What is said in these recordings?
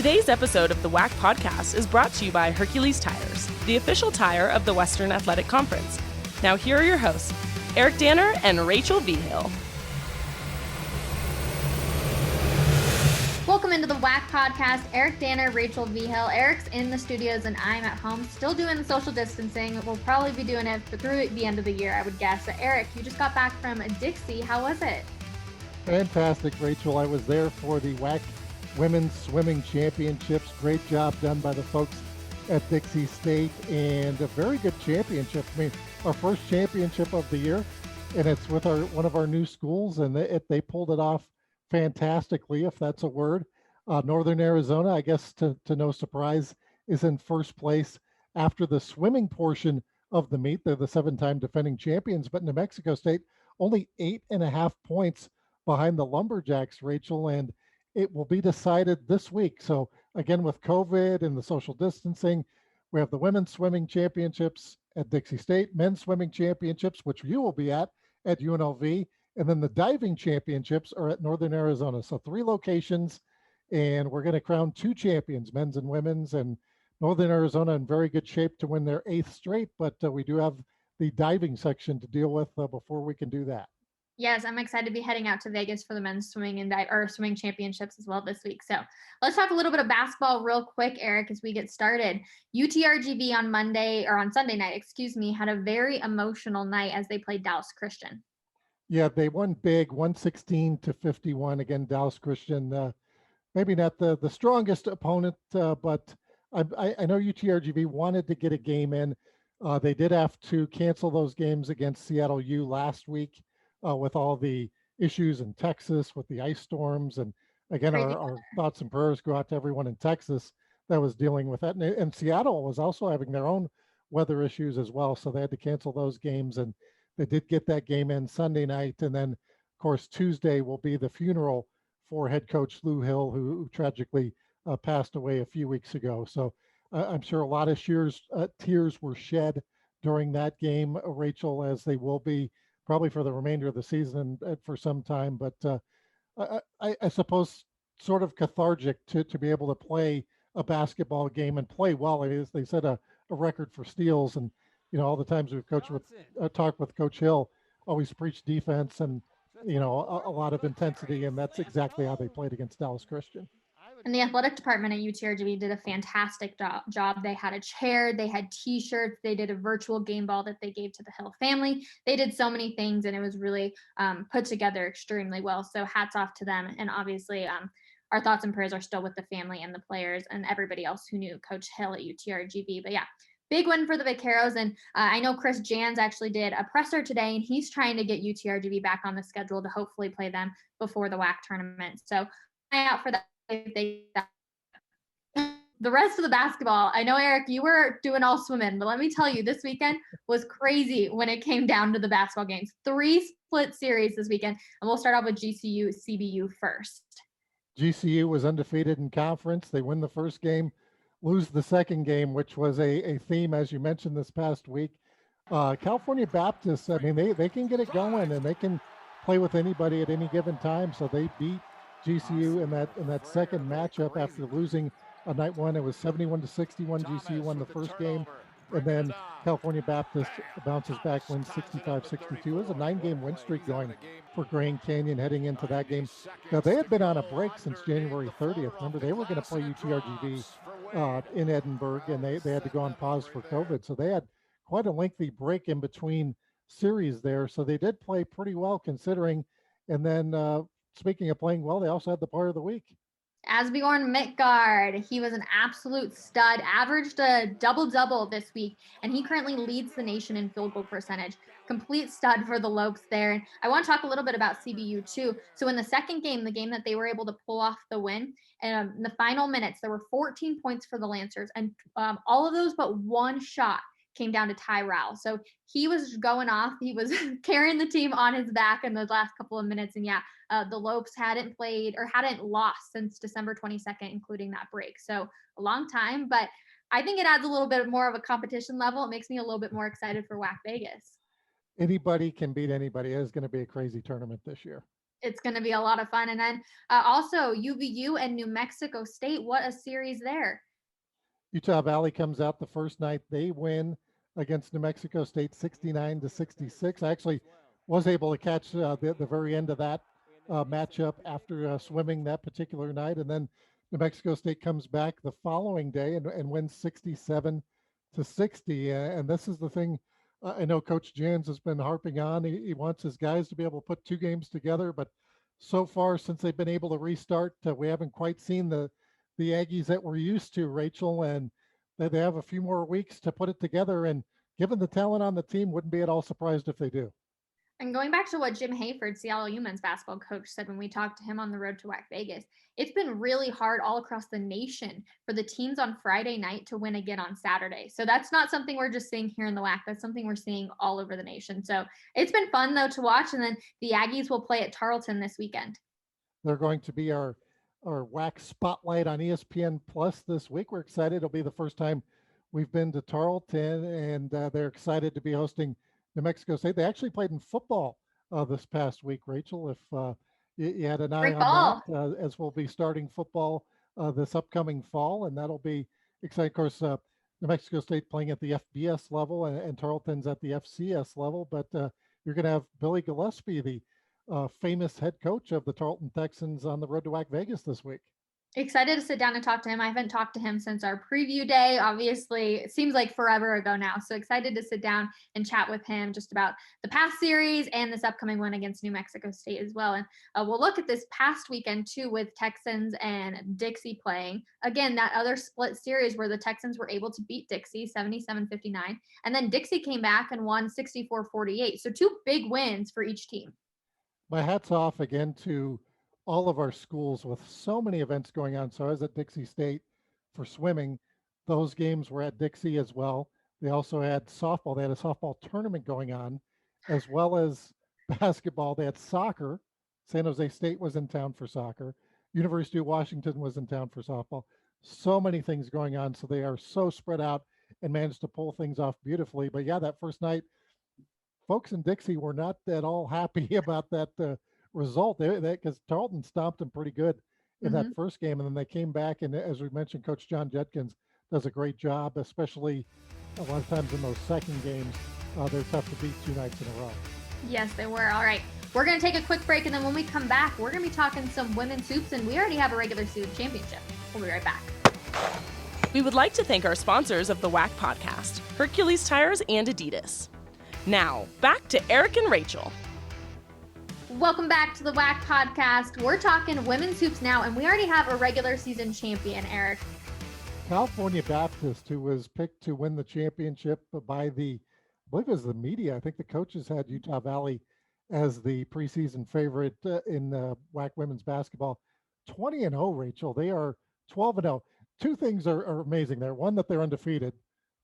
Today's episode of the WAC Podcast is brought to you by Hercules Tires, the official tire of the Western Athletic Conference. Now here are your hosts, Eric Danner and Rachel Vigil. Welcome into the WAC Podcast. Eric Danner, Rachel Vigil. Eric's in the studios and I'm at home, still doing the social distancing. We'll probably be doing it through the end of the year, I would guess. So Eric, you just got back from Dixie. How was it? Fantastic, Rachel. I was there for the WAC Women's Swimming Championships. Great job done by the folks at Dixie State, and a very good championship. I mean, our first championship of the year, and it's with one of our new schools, and they pulled it off fantastically, if that's a word. Northern Arizona, I guess to no surprise, is in first place after the swimming portion of the meet. They're the 7-time defending champions, but New Mexico State only 8.5 points behind the Lumberjacks, Rachel, and it will be decided this week. So again, with COVID and the social distancing, we have the women's swimming championships at Dixie State, men's swimming championships, which you will be at UNLV, and then the diving championships are at Northern Arizona. So 3 locations, and we're going to crown 2 champions, men's and women's, and Northern Arizona in very good shape to win their 8th straight, but we do have the diving section to deal with before we can do that. Yes, I'm excited to be heading out to Vegas for the men's swimming and swimming championships as well this week. So let's talk a little bit of basketball real quick, Eric, as we get started. UTRGV on Sunday night, had a very emotional night as they played Dallas Christian. Yeah, they won big, 116-51. Again, Dallas Christian, maybe not the strongest opponent, but I know UTRGV wanted to get a game in. They did have to cancel those games against Seattle U last week. With all the issues in Texas with the ice storms. And again, our thoughts and prayers go out to everyone in Texas that was dealing with that. And Seattle was also having their own weather issues as well. So they had to cancel those games, and they did get that game in Sunday night. And then, of course, Tuesday will be the funeral for head coach Lou Hill, who tragically passed away a few weeks ago. So I'm sure a lot of tears were shed during that game, Rachel, as they will be probably for the remainder of the season for some time, but I suppose sort of cathartic to be able to play a basketball game and play well. It is, they set a record for steals, and all the times we've talked with Coach Hill, always preach defense and a lot of intensity, and that's exactly how they played against Dallas Christian. And the athletic department at UTRGV did a fantastic job. They had a chair, they had t-shirts, they did a virtual game ball that they gave to the Hill family. They did so many things, and it was really put together extremely well. So hats off to them. And obviously our thoughts and prayers are still with the family and the players and everybody else who knew Coach Hill at UTRGV. But yeah, big win for the Vaqueros. And I know Chris Jans actually did a presser today, and he's trying to get UTRGV back on the schedule to hopefully play them before the WAC tournament. So eye out for that. The rest of the basketball, I know, Eric, you were doing all swimming, but let me tell you, this weekend was crazy when it came down to the basketball games. 3 split series this weekend, and we'll start off with GCU CBU first. GCU was undefeated in conference. They win the first game, lose the second game, which was a theme, as you mentioned, this past week. California Baptist, I mean, they can get it going, and they can play with anybody at any given time, so they beat GCU in that second matchup after losing on night one. It was 71-61. GCU won the first game, and then California Baptist bounces back, wins 65-62. It was a 9-game win streak going for Grand Canyon heading into that game. Now, they had been on a break since January 30th. Remember, they were going to play UTRGV in Edinburgh, and they had to go on pause for COVID. So they had quite a lengthy break in between series there. So they did play pretty well considering. And then speaking of playing well, they also had the player of the week. Asbjorn Midtgaard, he was an absolute stud, averaged a double-double this week, and he currently leads the nation in field goal percentage. Complete stud for the Lopes there. And I want to talk a little bit about CBU too. So in the second game, the game that they were able to pull off the win, in the final minutes, there were 14 points for the Lancers, and all of those but one shot came down to Ty Rowell. So he was going off. He was carrying the team on his back in the last couple of minutes. And yeah, the Lopes hadn't lost since December 22nd, including that break. So a long time, but I think it adds a little bit more of a competition level. It makes me a little bit more excited for WAC Vegas. Anybody can beat anybody. It is going to be a crazy tournament this year. It's going to be a lot of fun. And then also UVU and New Mexico State. What a series there. Utah Valley comes out the first night. They win against New Mexico State 69-66. I actually was able to catch the very end of that matchup after swimming that particular night. And then New Mexico State comes back the following day and wins 67-60. And this is the thing I know Coach Jans has been harping on. He wants his guys to be able to put two games together. But so far, since they've been able to restart, we haven't quite seen the Aggies that we're used to, Rachel, and they have a few more weeks to put it together. And given the talent on the team, wouldn't be at all surprised if they do. And going back to what Jim Hayford, Seattle U men's basketball coach, said when we talked to him on the road to WAC Vegas, it's been really hard all across the nation for the teams on Friday night to win again on Saturday. So that's not something we're just seeing here in the WAC. That's something we're seeing all over the nation. So it's been fun, though, to watch. And then the Aggies will play at Tarleton this weekend. They're going to be our WAC spotlight on ESPN Plus this week. We're excited. It'll be the first time we've been to Tarleton, and they're excited to be hosting New Mexico State. They actually played in football this past week, Rachel, if you had an eye on that, as we'll be starting football this upcoming fall, and that'll be exciting. Of course, New Mexico State playing at the FBS level and Tarleton's at the FCS level, but you're going to have Billy Gillespie, the famous head coach of the Tarleton Texans, on the road to WAC Vegas this week. Excited to sit down and talk to him. I haven't talked to him since our preview day. Obviously, it seems like forever ago now. So excited to sit down and chat with him just about the past series and this upcoming one against New Mexico State as well. And we'll look at this past weekend too, with Texans and Dixie playing. Again, that other split series where the Texans were able to beat Dixie 77-59. And then Dixie came back and won 64-48. So two big wins for each team. My hat's off again to all of our schools with so many events going on. So I was at Dixie State for swimming. Those games were at Dixie as well. They also had softball. They had a softball tournament going on, as well as basketball. They had soccer. San Jose State was in town for soccer. University of Washington was in town for softball. So many things going on. So they are so spread out and managed to pull things off beautifully. But yeah, that first night, folks in Dixie were not at all happy about that result, because Tarleton stomped them pretty good in that first game, and then they came back, and as we mentioned, Coach John Jetkins does a great job, especially a lot of times in those second games. They're tough to beat 2 nights in a row. Yes, they were. All right, we're going to take a quick break, and then when we come back, we're going to be talking some women's hoops, and we already have a regular season championship. We'll be right back. We would like to thank our sponsors of the WAC Podcast, Hercules Tires and Adidas. Now, back to Eric and Rachel. Welcome back to the WAC Podcast. We're talking women's hoops now, and we already have a regular season champion, Eric. California Baptist, who was picked to win the championship by I believe it was the media. I think the coaches had Utah Valley as the preseason favorite in WAC women's basketball. 20-0, Rachel. They are 12-0. Two things are amazing there. One, that they're undefeated.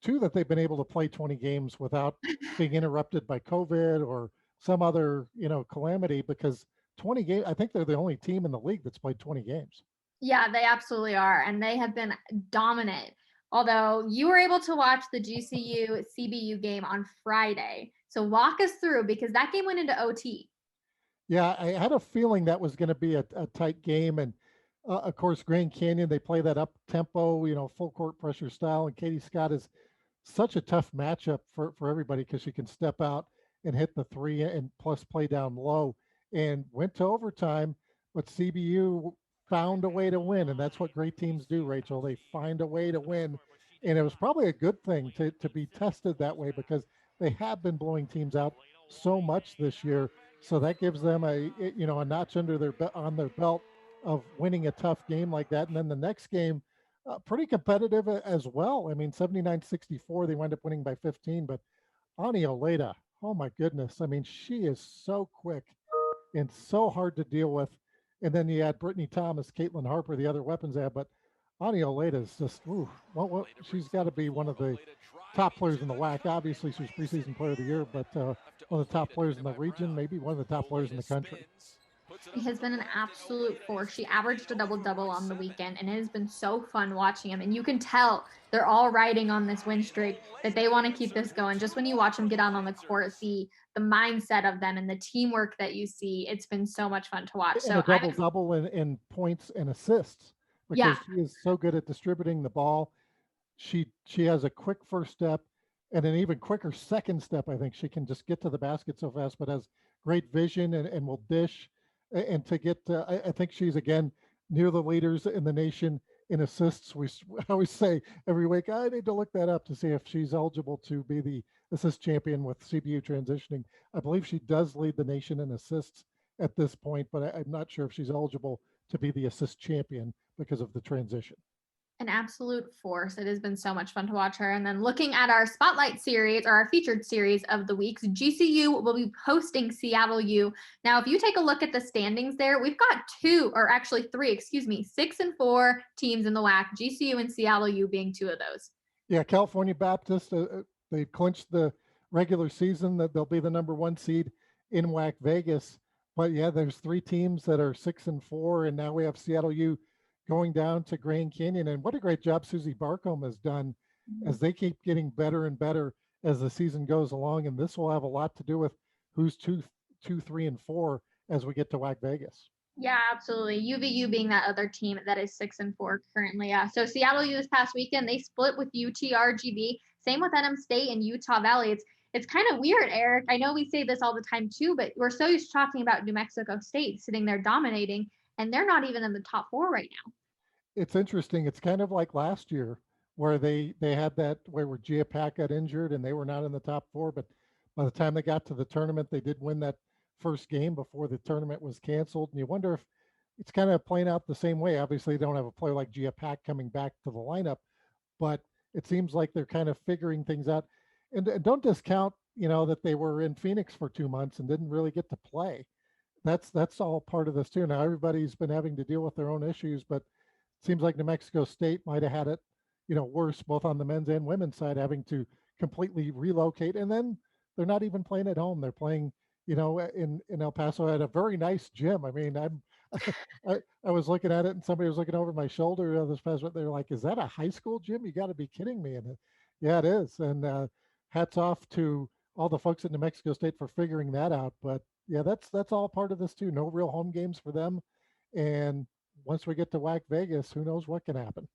Two, that they've been able to play 20 games without being interrupted by COVID or some other, calamity, because 20 games, I think they're the only team in the league that's played 20 games. Yeah, they absolutely are. And they have been dominant. Although you were able to watch the GCU CBU game on Friday. So walk us through, because that game went into OT. Yeah, I had a feeling that was going to be a tight game. And of course, Grand Canyon, they play that up tempo, full court pressure style. And Katie Scott is such a tough matchup for everybody, because she can step out and hit the three and plus play down low, and went to overtime. But CBU found a way to win, and that's what great teams do, Rachel. They find a way to win, and it was probably a good thing to be tested that way, because they have been blowing teams out so much this year. So that gives them a notch under on their belt of winning a tough game like that. And then the next game, pretty competitive as well. I mean, 79-64, they wind up winning by 15, but Ani Oleda, oh my goodness. I mean, she is so quick and so hard to deal with. And then you had Brittany Thomas, Caitlin Harper, the other weapons they have, but Ani Oleda is just, she's got to be one of the top players in the WAC. Obviously, she was preseason player of the year, but one of the top players in the region, maybe one of the top players in the country. He has been an absolute force. She averaged a double-double on the weekend, and it has been so fun watching him. And you can tell they're all riding on this win streak, that they want to keep this going. Just when you watch them get out on the court, the the mindset of them and the teamwork that you see. It's been so much fun to watch. And So a double in points and assists, because yeah, she is so good at distributing the ball. She has a quick first step and an even quicker second step. I think she can just get to the basket so fast, but has great vision and will dish. And to get, I think she's again near the leaders in the nation in assists. I always say every week, I need to look that up to see if she's eligible to be the assist champion with CBU transitioning. I believe she does lead the nation in assists at this point, but I'm not sure if she's eligible to be the assist champion because of the transition. an absolute force. It has been so much fun to watch her. And then looking at our spotlight series or our featured series of the weeks, GCU will be hosting Seattle U. Now, if you take a look at the standings there, we've got 6 and 4 teams in the WAC, GCU and Seattle U being 2 of those. Yeah, California Baptist, they clinched the regular season that they'll be the number 1 seed in WAC Vegas. But yeah, there's 3 teams that are 6 and 4, and now we have Seattle U going down to Grand Canyon. And what a great job Susie Barcombe has done as they keep getting better and better as the season goes along. And this will have a lot to do with who's 2, 3, and 4 as we get to WAC Vegas. Yeah, absolutely. UVU being that other team that is 6 and 4 currently. So Seattle U this past weekend, they split with UTRGV. Same with NM State and Utah Valley. It's kind of weird, Eric. I know we say this all the time too, but we're so used to talking about New Mexico State sitting there dominating, and they're not even in the top 4 right now. It's interesting. It's kind of like last year where they had that where Gia Pack got injured and they were not in the top 4, but by the time they got to the tournament, they did win that first game before the tournament was canceled. And you wonder if it's kind of playing out the same way. Obviously, they don't have a player like Gia Pack coming back to the lineup, but it seems like they're kind of figuring things out. And don't discount, that they were in Phoenix for 2 months and didn't really get to play. That's all part of this too. Now everybody's been having to deal with their own issues, but it seems like New Mexico State might have had it, worse both on the men's and women's side, having to completely relocate. And then they're not even playing at home. They're playing, in El Paso at a very nice gym. I mean, I was looking at it and somebody was looking over my shoulder this past week. They're like, "Is that a high school gym? You got to be kidding me!" And yeah, it is. And hats off to all the folks at New Mexico State for figuring that out. But yeah, that's all part of this too. No real home games for them, and once we get to WAC Vegas, who knows what can happen.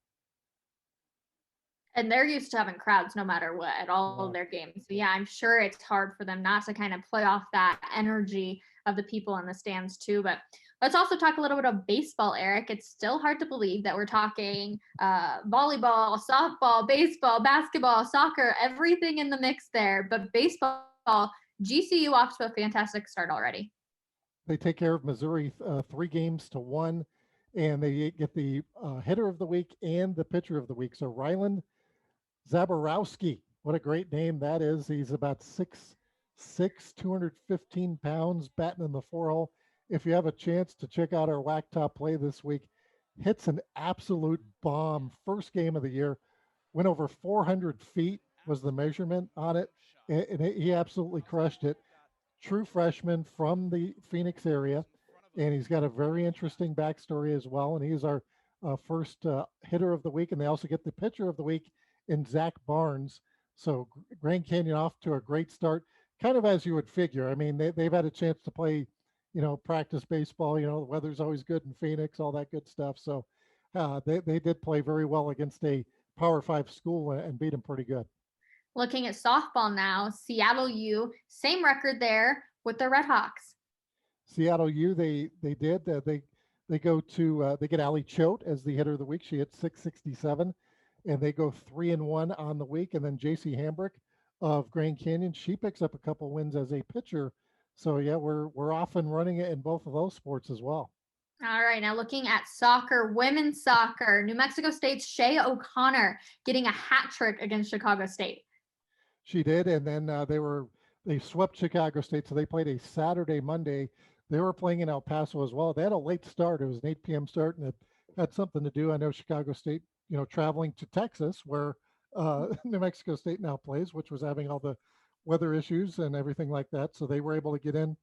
And they're used to having crowds no matter what at all of their games. So yeah, I'm sure it's hard for them not to kind of play off that energy of the people in the stands too. But let's also talk a little bit of baseball, Eric. It's still hard to believe that we're talking volleyball, softball, baseball, basketball, soccer, everything in the mix there. But baseball, GCU off to a fantastic start already. They take care of Missouri 3-1, and they get the hitter of the week and the pitcher of the week. So Ryland Zaborowski, what a great name that is. He's about 6'6", 215 pounds, batting in the 4-hole. If you have a chance to check out our WAC Top play this week, hits an absolute bomb. First game of the year, went over 400 feet was the measurement on it, and he absolutely crushed it. True freshman from the Phoenix area, and he's got a very interesting backstory as well. And he's our first hitter of the week, and they also get the pitcher of the week in Zach Barnes. So Grand Canyon off to a great start, kind of as you would figure. I mean, they've had a chance to play, practice baseball. The weather's always good in Phoenix, all that good stuff. So they did play very well against a Power 5 school and beat them pretty good. Looking at softball now, Seattle U, same record there with the Red Hawks. Seattle U, they get Allie Choate as the hitter of the week. She hit 667, and they go 3-1 on the week. And then JC Hambrick of Grand Canyon, she picks up a couple wins as a pitcher. So yeah, we're off and running it in both of those sports as well. All right, now looking at soccer, women's soccer, New Mexico State's Shea O'Connor getting a hat trick against Chicago State. She did, and then they swept Chicago State, so they played a Saturday, Monday. They were playing in El Paso as well. They had a late start. It was an 8 p.m. start, and it had something to do. I know Chicago State, traveling to Texas, where New Mexico State now plays, which was having all the weather issues and everything like that. So they were able to get in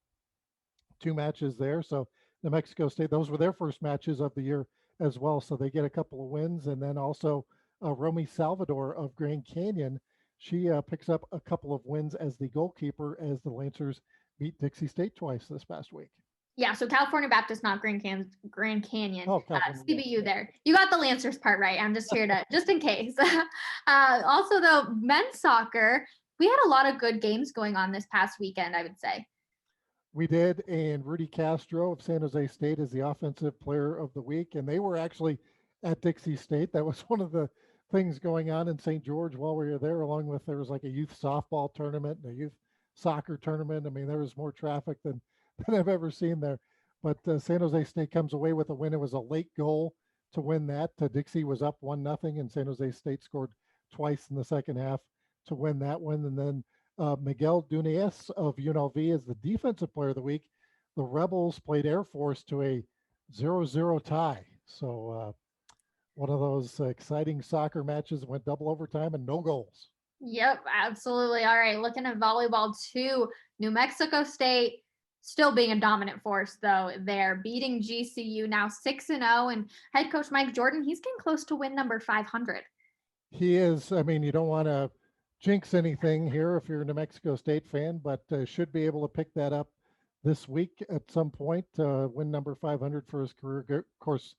2 matches there. So New Mexico State, those were their first matches of the year as well. So they get a couple of wins, and then also Romy Salvador of Grand Canyon. she picks up a couple of wins as the goalkeeper as the Lancers beat Dixie State twice this past week. Yeah, so California Baptist, not Grand Canyon. Oh, CBU there. You got the Lancers part right. I'm just here to, just in case. Also, though, men's soccer, we had a lot of good games going on this past weekend, I would say. We did, and Rudy Castro of San Jose State is the offensive player of the week, and they were actually at Dixie State. That was one of the things going on in St. George while we were there, along with there was like a youth softball tournament and a youth soccer tournament. I mean, there was more traffic than I've ever seen there. But San Jose State comes away with a win. It was a late goal to win that. Dixie was up 1-0, and San Jose State scored twice in the second half to win that one. And then Miguel Dunes of UNLV is the defensive player of the week. The Rebels played Air Force to a 0-0 tie. So one of those exciting soccer matches, went double overtime and no goals. Yep, absolutely. All right, looking at volleyball too. New Mexico State still being a dominant force, though. They're beating GCU now 6-0, and head coach Mike Jordan, he's getting close to win number 500. He is. I mean, you don't want to jinx anything here if you're a New Mexico State fan, but should be able to pick that up this week at some point. Win number 500 for his career. Of course,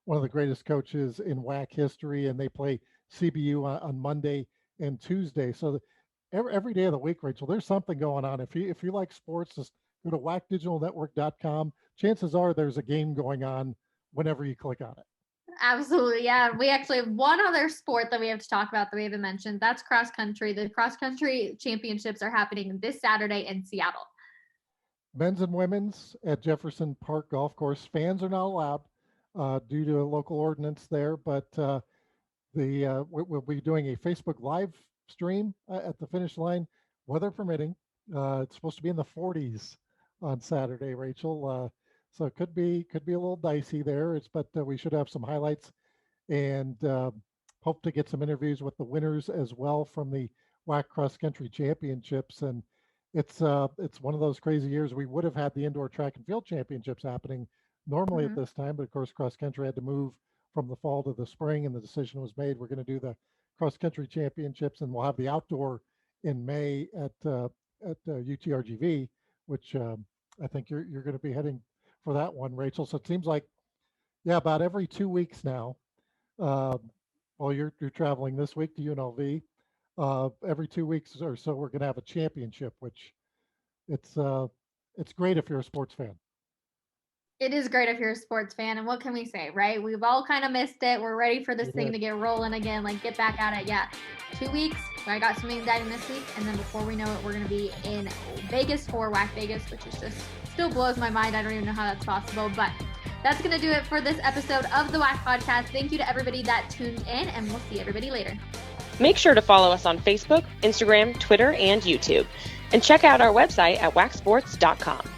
one of the greatest coaches in WAC history, and they play CBU on Monday and Tuesday. So every day of the week, Rachel, there's something going on. If you like sports, just go to wacdigitalnetwork.com. Chances are there's a game going on whenever you click on it. Absolutely. Yeah. We actually have one other sport that we have to talk about that we haven't mentioned. That's cross country. The cross country championships are happening this Saturday in Seattle. Men's and women's at Jefferson Park Golf Course. Fans are not allowed due to a local ordinance there, but we'll be doing a Facebook live stream at the finish line, weather permitting. It's supposed to be in the 40s on Saturday, Rachel. So it could be a little dicey there. But we should have some highlights and hope to get some interviews with the winners as well from the WAC Cross Country Championships. And it's one of those crazy years. We would have had the indoor track and field championships happening normally at this time, but of course cross country had to move from the fall to the spring, and the decision was made. We're going to do the cross country championships, and we'll have the outdoor in May at UTRGV, which I think you're going to be heading for that one, Rachel. So it seems like, about every 2 weeks now. Well, you're traveling this week to UNLV. Every 2 weeks or so, we're going to have a championship, which it's great if you're a sports fan. It is great if you're a sports fan, and what can we say, right? We've all kind of missed it. We're ready for this thing to get rolling again, like get back at it. Yeah, 2 weeks. I got something exciting this week, and then before we know it, we're going to be in Vegas for WAC Vegas, which is just still blows my mind. I don't even know how that's possible, but that's going to do it for this episode of the WAC Podcast. Thank you to everybody that tuned in, and we'll see everybody later. Make sure to follow us on Facebook, Instagram, Twitter, and YouTube. And check out our website at wacsports.com.